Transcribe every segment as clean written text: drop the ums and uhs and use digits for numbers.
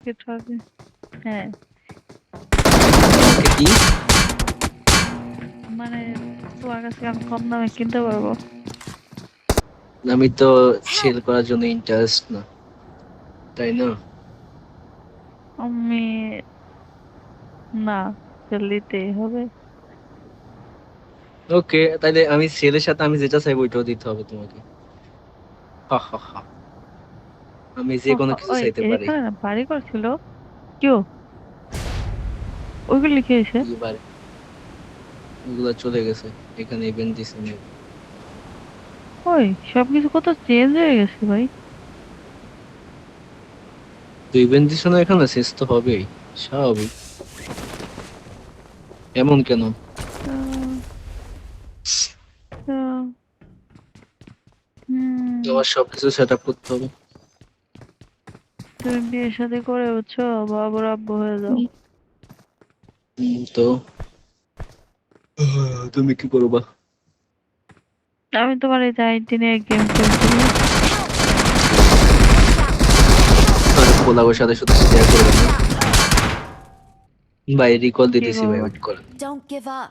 আমাকে ঠকে। হ্যাঁ, আমাকে কি? মানে তোমার কাছে আমি কম দামে কিনতে পারবো। আমি তো Help! সেল করার জন্য ইন্টারেস্ট না, তাই না? আমি না, সেল দিতেই হবে। ওকে, তাইলে আমি সেলের সাথে আমি যেটা চাইবো ওইটাও দিতে হবে তোমাকে। হা হা হা, আমি যে কোনো কিছু ওই চাইতে পারি। এখানে না বাড়ি করছিল কেউ, ওইগুলো লিখে এসে। এবার ওগুলা চলে গেছে, এখানে ইভেন্ট দিছে maybe। ওই সবকিছু কত চেঞ্জ হয়ে গেছে ভাই। তো ইভেন্ট দিছে না এখানে, শেষ তো হবেই, স্বাভাবিক। এমন কেন? আহ, আহ, হুম, তোমার সবকিছু সেট আপ করতে হবে। তুমি বিয়ে শাদী করে বুঝছো, বাবুর আব্বু হয়ে যাও। তো তুমি কি করবা? আমি তোমার এই আইডি নিয়ে গেম খেলছি। আর পোলাওর সাথে শুধু শেয়ার করবে না ভাই, রিকল কি দিতেছি ভাই, করবো? ওয়েট করে। Don't give up.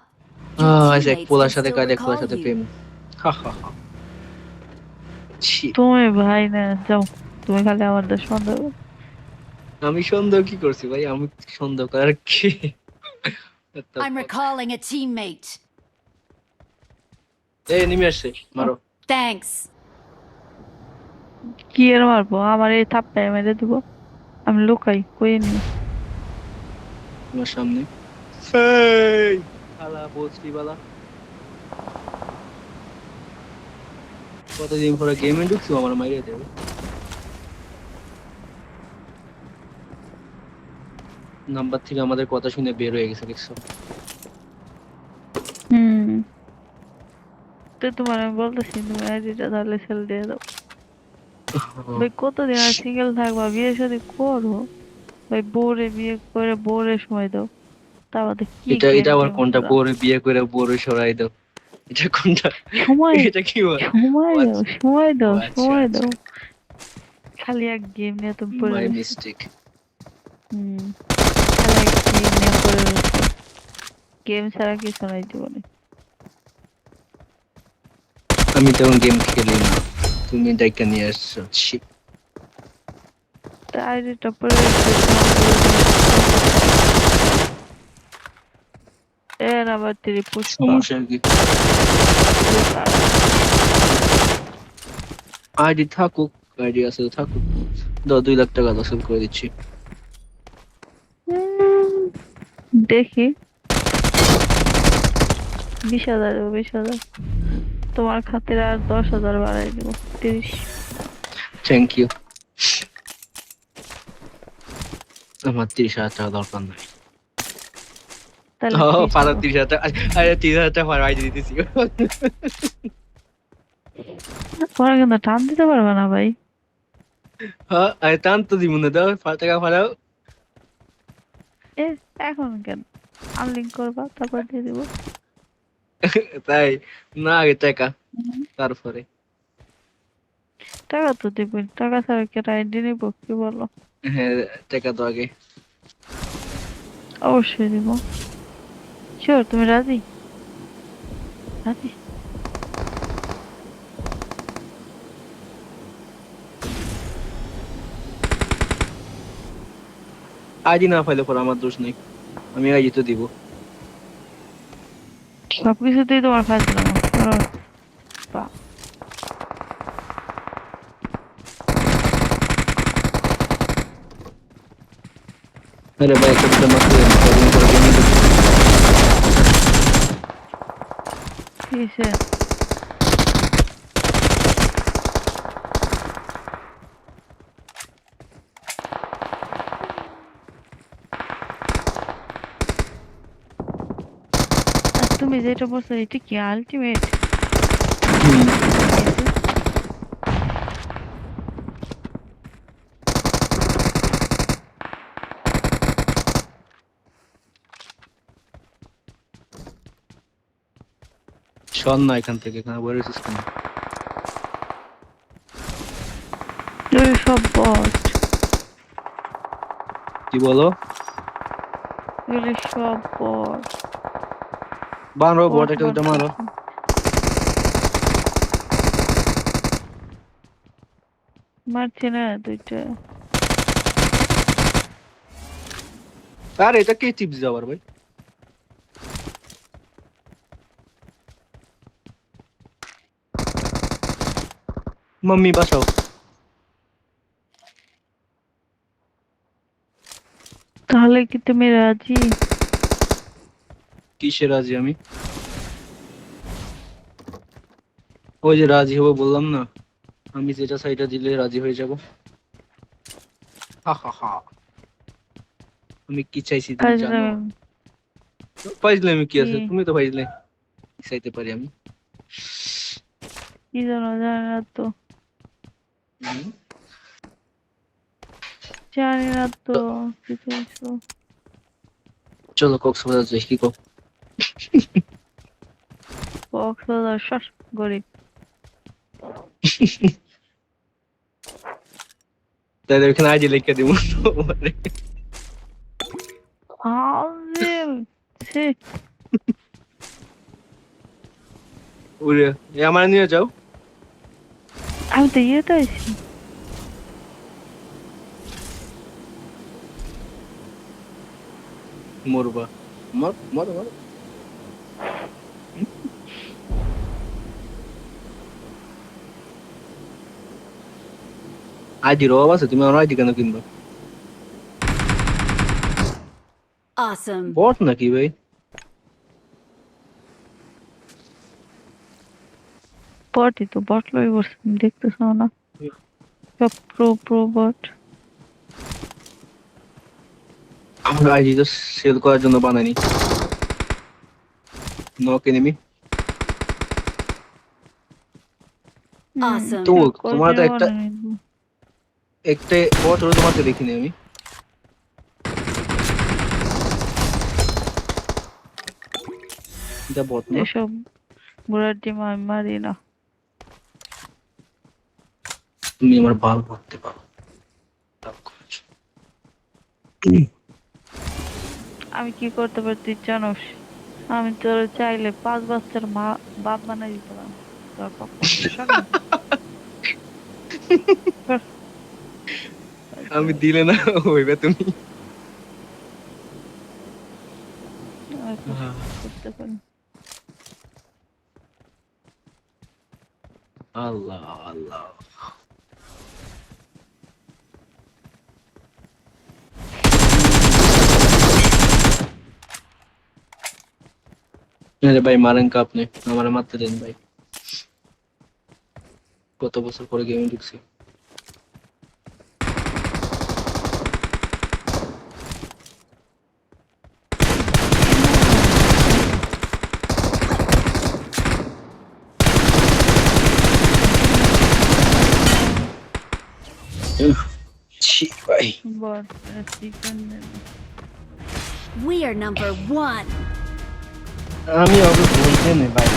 Your আচ্ছা, এক teammates পোলার can সাথে still কাজ, এক পোলার recall সাথে you. প্রেম। হা হা হা, ছি। তুমি ভাই না, যাও। তুমি খালি আমাদের সন্দেহ করো। আমি সন্দেহ কি করছি ভাই? আমি সন্দেহ করার কি? What the I'm fuck? recalling a teammate. এই নেমে আসছে, মারো। Thanks. কি এর মারবো? আমার এই থাপ্পড়ে মেরে দিব। আমি লুকাই কই নি। তোমার সামনে। এই শালা বসরি বালা, কতদিন পরে গেমে ঢুকছো, আমার মাইরে দেবে। নাম্বার থেকে আমাদের কথা শুনে বের হয়ে গেছে, দেখছো? হুম, তো তোমার আমি বলতেছি তুমি আইডিটা তাহলে সেল দিয়ে দাও। ভাই কতদিন আর সিঙ্গেল থাকবা, বিয়ে শাদী করো। ভাই বউরে বিয়ে করে বউরে সময় দাও। তা বাদে কি এটা গেম এটা আবার টেম কোনটা? খেলা। বউরে বিয়ে করে বউরে সরাই দাও, এটা কোনটা? সময়, এটা কি বল? সময় ও দাও, আচ্ছা, সময় ও দাও, আচ্ছা সময় আচ্ছা, দাও। খালি এক গেম নিয়ে তুমি পড়ে মাই রয়েছো। মিস্টেক। হুম, খালি এক গেম নিয়ে পড়ে রয়েছো। গেম ছাড়া কিছু নাই জীবনে। আমি তেমন গেম খেলি না, তুমি ডাইকা নিয়ে আসছো, ছি। তা আইডিটা পড়ে রয়েছে তোমার এর আবার তিরি পুষ্পা। সমস্যা কি? আইডি থাকুক, আইডি আছে তো থাকুক। দাও, 2 লাখ টাকা লসন করে দিচ্ছি। উম, দেখি 20,000 দেবো, 20,000। তোমার খাতিরে আর 10,000 বাড়াই দেবো, 30। Thank you. আমার 30,000 টাকা দরকার নাই। তাহলে ও 30 ফারার দেবো। 30,000 টাকা, আরে 30,000 টাকা ফার আইডি দিতেছি। পরে কিন্তু টান দিতে পারবে না ভাই। হ্যাঁ, আরে টান তো দিব না, দাও 5 টাকা ফারাও। এ এখন কেন? আনলিঙ্ক করবা তারপর দিয়ে দিব। তাই না, আগে টাকা, হুম, তারপরে। টাকা তো দিবই, টাকা ছাড়া কি আইডি নিবো, কি বলো? হ্যাঁ, টাকা তো আগে। অবশ্যই দিব। শিওর তুমি রাজি? রাজি? আইডি না পাইলে পর আমার দোষ নেই, আমি আইডি তো দিব। সবকিছুতেই তোমার ফাজলামো করো। বাপ, আরে ভাই, একটা দুটো মাত্র কদিন পরে গেমে ঢুকছি। কি হইছে? আর তুমি যেটা বলছো এটা কি আলটিমেট? হুম, শোন না এখান থেকে, এখানে বলে রেছিস কেন? তুমি সব বট। কি বলো? এগুলি সব বট। মারো বট বট একটা দুটো মারো। মারছি না দুইটা। আরে এটা কে টিপস যাবার ভাই? মাম্মি বাঁচাও। তাহলে কি তুমি রাজি? কিসে রাজি আমি? ওই যে রাজি হবো বললাম না, আমি যেটা সাইডটা দিলে রাজি হয়ে যাব। হা হা হা। আমি কি চাইছি তুমি জানো? ফাজলামি ফাইজলে আমি কি কি? আছে, তুমি তো ফাইজলে চাইতে পারি আমি। কি জানো জানি না তো। হুম। জানি না তো তো কি চাইছো। চলো কক্সবাজার যাই, কি কো? কক্সবাজার শ্বাস গরিব। তাহলে ওখানে আইডি লিখে দিব তোমারে। ফাজিল ছি। ওরে এ আমার নিয়ে যাও। আমি তো ইয়েতে আইছি। মরবা, মর মর মর। আইডির অভাব আছে, তুমি আমার আইডি কেন কিনবা? Awesome. বট নাকি ভাই? বটই তো, বট লই বসে দেখতেছ না? সব প্রো বট। আমার আইডি তো সেল করার জন্য বানাইনি। Knock enemy. Awesome. তো করার তোমার তো জন্য একটা বানানি। একটা বট হলো, তোমাকে দেখিনি আমি। এটা বট না। এসব ঘোড়ার ডিম আমি মারি না। তুমি আমার বাল করতে পারো। আমি কি করতে পারি তুই জানোস? আমি তোর চাইলে 5 বাচ্চার মা বাপ বানাই দিতে পারলাম। তোর পক্ষে সর না। সর। আমি দিলে না হইবে তুমি। আর কিছু করতে পারি। আল্লাহ আল্লাহ। আরে ভাই মারেন কা আপনি, আমার মারতে দেন ভাই। কত বছর পরে গেমে ঢুকছি। ছি ভাই। বট chicken. We are number one. আমি অবশ্য বলতে নেই ভাই।